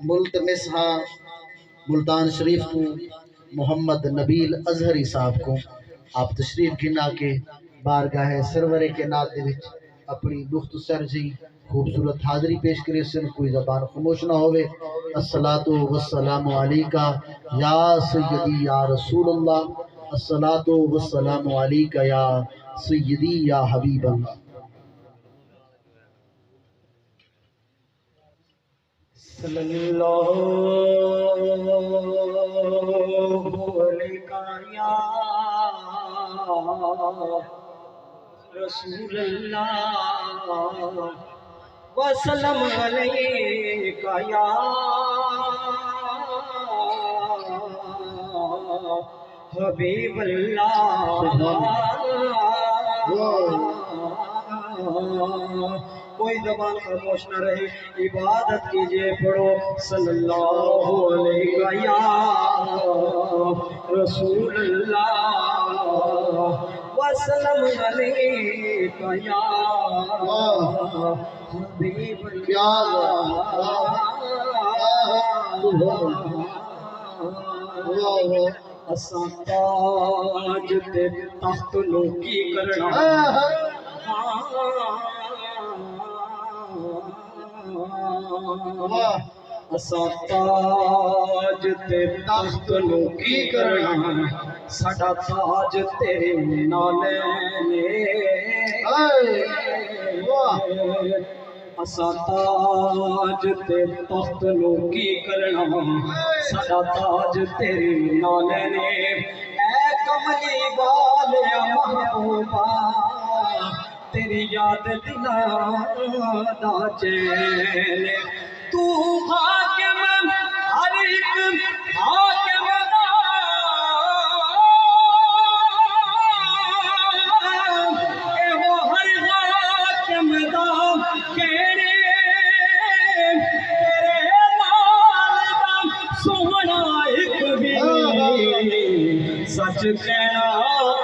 ملتمس ہاں ملتان شریف کو محمد نبیل اظہری صاحب کو آپ تشریف گنا کے بارگاہ سرورے کے نات دے وچ اپنی مختصر جی خوبصورت حاضری پیش کرے سن کوئی زبان خاموش نہ ہوئے۔ الصلاۃ والسلام علیکہ یا سیدی یا رسول اللہ، الصلاۃ والسلام علیکہ یا سیدی یا حبیب اللہ۔ صلی اللہ علیہ یا رسول اللہ، وسلم علیہ یا حبیب اللہ۔ کوئی زبان خاموش نہ رہے، عبادت کیجئے، پڑھو صلی اللہ علیہ یا رسول اللہ، وسلم علیہ یا حبیب اللہ۔ اساں تاج تے تخت نو کی کرنا، اساں تاج تے تخت نو کی کرنا، ساڈا تاج تیرے نالے نے، اساں تاج تے تخت نو کی کرنا، ساڈا تاج تیرے نالے نے، اے کملی والیا محبوبہ، تیری یاد دلاں دا چین، تو حاکم ہر ایک حاکم دا، اے وہ ہر حاکم دا کہنے، تیرے نال دا سونا ایک بھی سچ کہنا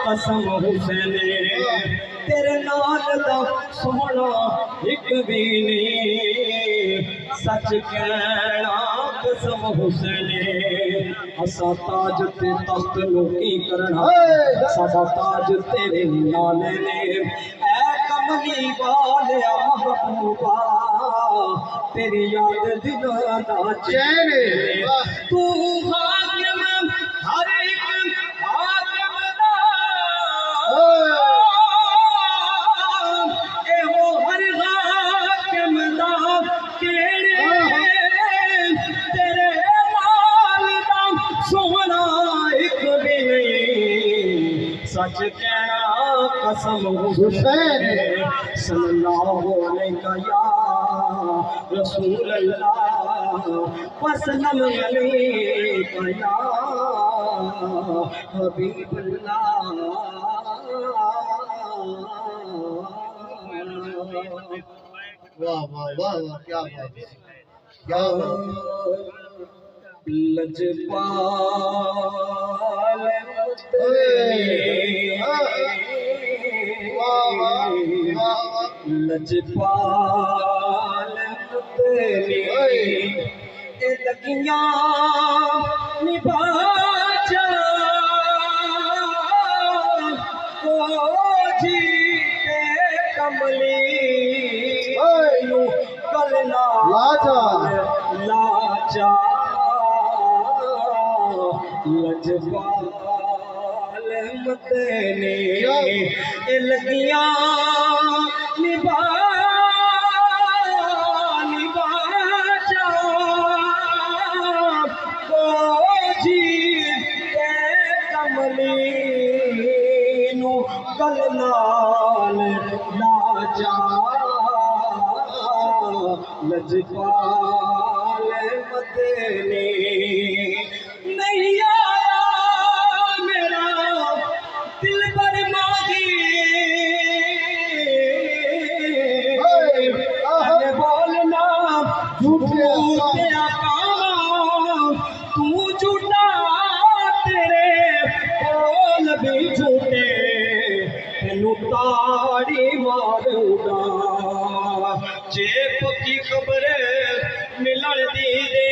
قسم حسین، تیرے نال دا سونا ایک بھی نہیں سچ کہنا قسم حسین۔ اساں تاج تے تخت نو کی کرنا، ساڈا تاج تیرے نالے نے، اے کملی والیا محبوبہ، تیری یاد دلاں دا چین، تو حاکم ہر ایک حاکم دا، اے وہ ہر حاکم دا کیڑے، تیرے نال دا سونا ایک بھی نہیں سچ کہنا قسم حسین، صلی اللہ علیہ یا رسول اللہ، وسلم علیہ یا حبیب اللہ۔ واہ واہ واہ واہ، کیا بات ہے، کیا بات ہے۔ لجپال لجپال اے لگیاں نبھا جا، او جی تے کملی نو کلنا لاجا لجپال مدنی، اے لگیاں نبھا جا، او جی تے کملی نو کلنال لاجا، لجپال مدنی، نہیں آیا میرا دل پر ماضی، بولنا جھوٹے کام، تو جھوٹا تیرے بول بھی جھوٹے، تینو تاڑی ماروں گا، جے پکی خبر ملن دی دے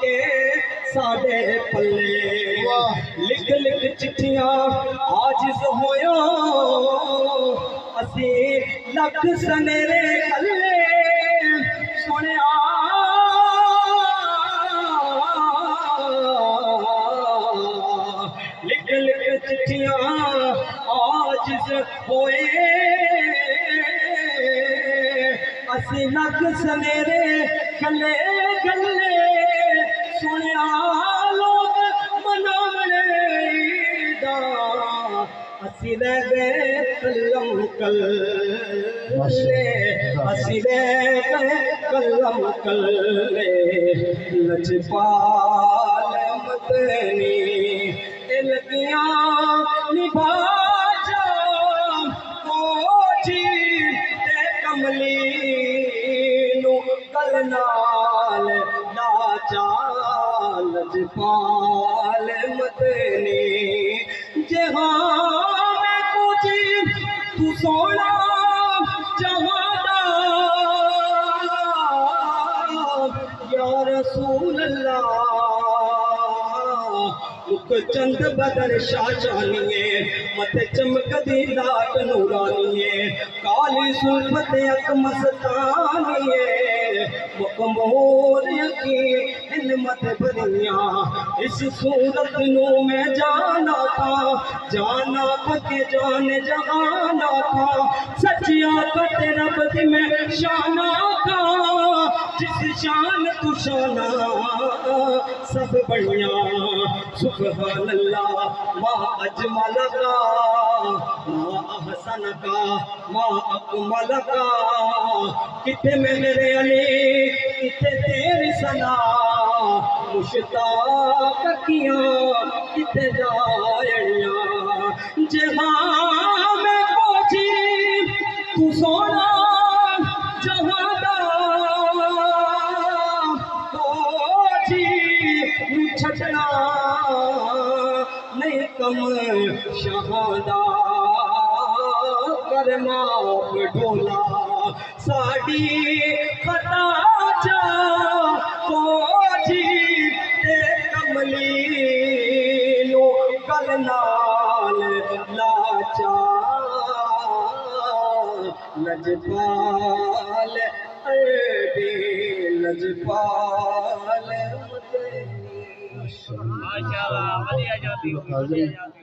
کے ساڈے پلے لکھ لکھ چٹھیاں عاجز ہویا اسی لکھ سنیرے کلے سنیا لکھ لکھ چٹھیاں عاجز ہوئے اسی لکھ سنیرے کلے کلے سنیا لوگ مناونے دا اسی رہ گئے کلم کلے اسی رہ گئے کلم کلے لجپال مدنی لگیاں نبھا جا جی تے کملی نو گل نال لاچا لجپال مدنی جہاں میں کچھ تو سونا جہاں یا رسول اللہ چند بدر شاہ جانیے مت چمک دی لاٹ نورانیے کالی سلفت اک مستانیے مقمور یقین مت بنیاں اس صورت نو میں جانا تھا کہ جان جہانا تھا سچیا کت رب دی میں شانا تھا جس شان تو شانا سب بڑیاں سبحان اللہ ما اجمل کا ما احسن کا ما اکمل کا کتے میں میرے علی کتے تیری ثنا مشتاق کیاں کتے جائیاں جہاں میں پہنچی تو سونا جہاں چھٹنا نہیں کم شہادہ کرنا ڈھولا ساڑی خطا جا جی تے کملی نو گل نال لاچا لجپال لجپال ماشاءاللہ، ولی آ جاتی ہو